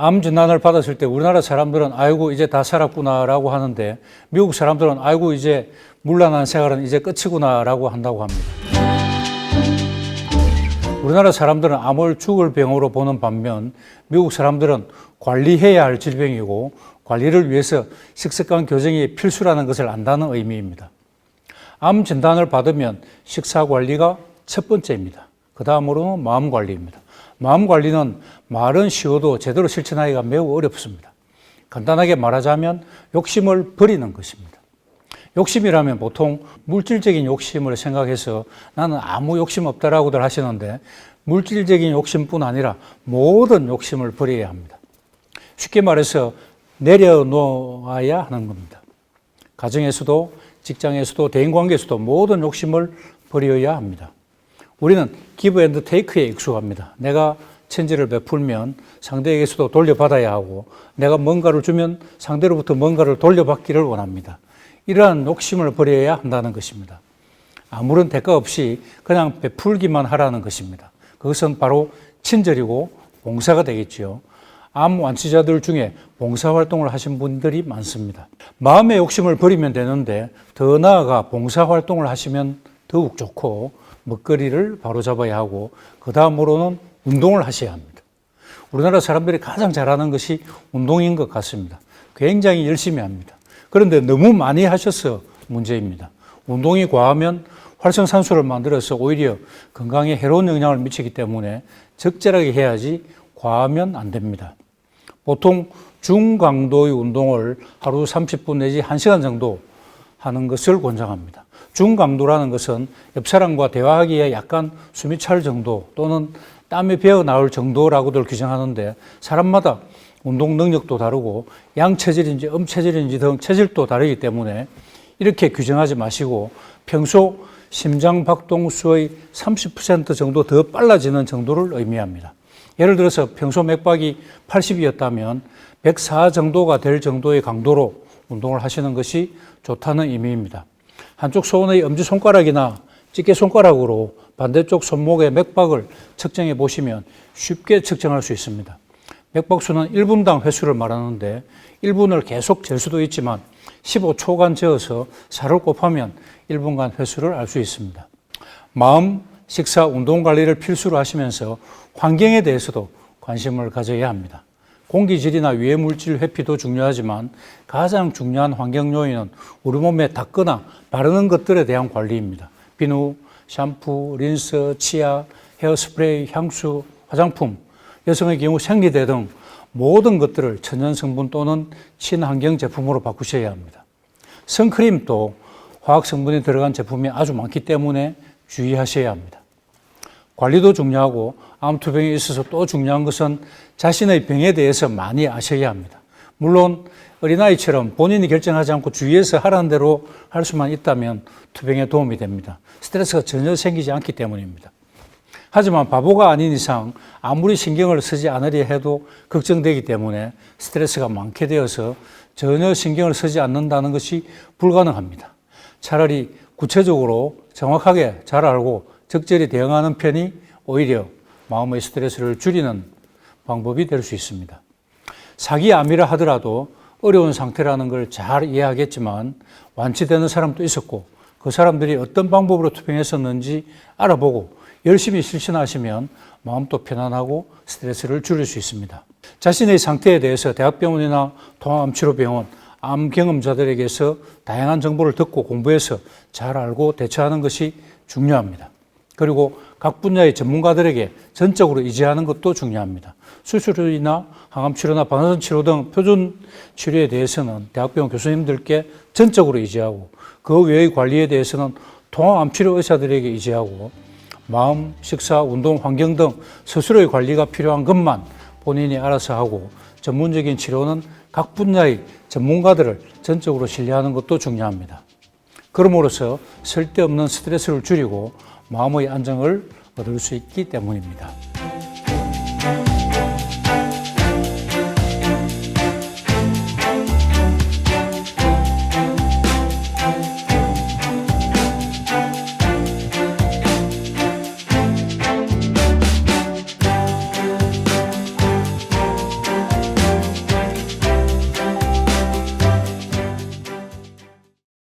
암 진단을 받았을 때 우리나라 사람들은 아이고 이제 다 살았구나라고 하는데 미국 사람들은 아이고 이제 문란한 생활은 이제 끝이구나라고 한다고 합니다. 우리나라 사람들은 암을 죽을 병으로 보는 반면 미국 사람들은 관리해야 할 질병이고 관리를 위해서 식습관 교정이 필수라는 것을 안다는 의미입니다. 암 진단을 받으면 식사 관리가 첫 번째입니다. 그 다음으로는 마음 관리입니다. 마음 관리는 말은 쉬워도 제대로 실천하기가 매우 어렵습니다. 간단하게 말하자면 욕심을 버리는 것입니다. 욕심이라면 보통 물질적인 욕심을 생각해서 나는 아무 욕심 없다라고들 하시는데 물질적인 욕심뿐 아니라 모든 욕심을 버려야 합니다. 쉽게 말해서 내려놓아야 하는 겁니다. 가정에서도 직장에서도 대인관계에서도 모든 욕심을 버려야 합니다. 우리는 기브 앤드 테이크에 익숙합니다. 내가 천지를 베풀면 상대에게서도 돌려받아야 하고 내가 뭔가를 주면 상대로부터 뭔가를 돌려받기를 원합니다. 이러한 욕심을 버려야 한다는 것입니다. 아무런 대가 없이 그냥 베풀기만 하라는 것입니다. 그것은 바로 친절이고 봉사가 되겠지요. 암 완치자들 중에 봉사활동을 하신 분들이 많습니다. 마음의 욕심을 버리면 되는데 더 나아가 봉사활동을 하시면 더욱 좋고 먹거리를 바로잡아야 하고 그 다음으로는 운동을 하셔야 합니다. 우리나라 사람들이 가장 잘하는 것이 운동인 것 같습니다. 굉장히 열심히 합니다. 그런데 너무 많이 하셔서 문제입니다. 운동이 과하면 활성산소를 만들어서 오히려 건강에 해로운 영향을 미치기 때문에 적절하게 해야지 과하면 안 됩니다. 보통 중강도의 운동을 하루 30분 내지 1시간 정도 하는 것을 권장합니다. 중강도라는 것은 옆 사람과 대화하기에 약간 숨이 찰 정도 또는 땀이 배어 나올 정도라고들 규정하는데 사람마다 운동 능력도 다르고 양체질인지 음체질인지 등 체질도 다르기 때문에 이렇게 규정하지 마시고 평소 심장 박동수의 30% 정도 더 빨라지는 정도를 의미합니다. 예를 들어서 평소 맥박이 80이었다면 104 정도가 될 정도의 강도로 운동을 하시는 것이 좋다는 의미입니다. 한쪽 손의 엄지손가락이나 집게손가락으로 반대쪽 손목의 맥박을 측정해 보시면 쉽게 측정할 수 있습니다. 맥박수는 1분당 횟수를 말하는데 1분을 계속 잴 수도 있지만 15초간 재어서 4를 곱하면 1분간 횟수를 알 수 있습니다. 마음, 식사, 운동 관리를 필수로 하시면서 환경에 대해서도 관심을 가져야 합니다. 공기질이나 유해물질 회피도 중요하지만 가장 중요한 환경 요인은 우리 몸에 닿거나 바르는 것들에 대한 관리입니다. 비누, 샴푸, 린스, 치약, 헤어스프레이, 향수, 화장품, 여성의 경우 생리대 등 모든 것들을 천연 성분 또는 친환경 제품으로 바꾸셔야 합니다. 선크림도 화학 성분이 들어간 제품이 아주 많기 때문에 주의하셔야 합니다. 관리도 중요하고 암투병에 있어서 또 중요한 것은 자신의 병에 대해서 많이 아셔야 합니다. 물론 어린아이처럼 본인이 결정하지 않고 주위에서 하라는 대로 할 수만 있다면 투병에 도움이 됩니다. 스트레스가 전혀 생기지 않기 때문입니다. 하지만 바보가 아닌 이상 아무리 신경을 쓰지 않으려 해도 걱정되기 때문에 스트레스가 많게 되어서 전혀 신경을 쓰지 않는다는 것이 불가능합니다. 차라리 구체적으로 정확하게 잘 알고 적절히 대응하는 편이 오히려 마음의 스트레스를 줄이는 방법이 될 수 있습니다. 사기암이라 하더라도 어려운 상태라는 걸 잘 이해하겠지만 완치되는 사람도 있었고 그 사람들이 어떤 방법으로 투병했었는지 알아보고 열심히 실천하시면 마음도 편안하고 스트레스를 줄일 수 있습니다. 자신의 상태에 대해서 대학병원이나 통합암치료병원, 암 경험자들에게서 다양한 정보를 듣고 공부해서 잘 알고 대처하는 것이 중요합니다. 그리고 각 분야의 전문가들에게 전적으로 의지하는 것도 중요합니다. 수술이나 항암치료나 방사선치료 등 표준 치료에 대해서는 대학병원 교수님들께 전적으로 의지하고 그 외의 관리에 대해서는 통합암치료 의사들에게 의지하고 마음, 식사, 운동, 환경 등 스스로의 관리가 필요한 것만 본인이 알아서 하고 전문적인 치료는 각 분야의 전문가들을 전적으로 신뢰하는 것도 중요합니다. 그럼으로써 쓸데없는 스트레스를 줄이고 마음의 안정을 얻을 수 있기 때문입니다.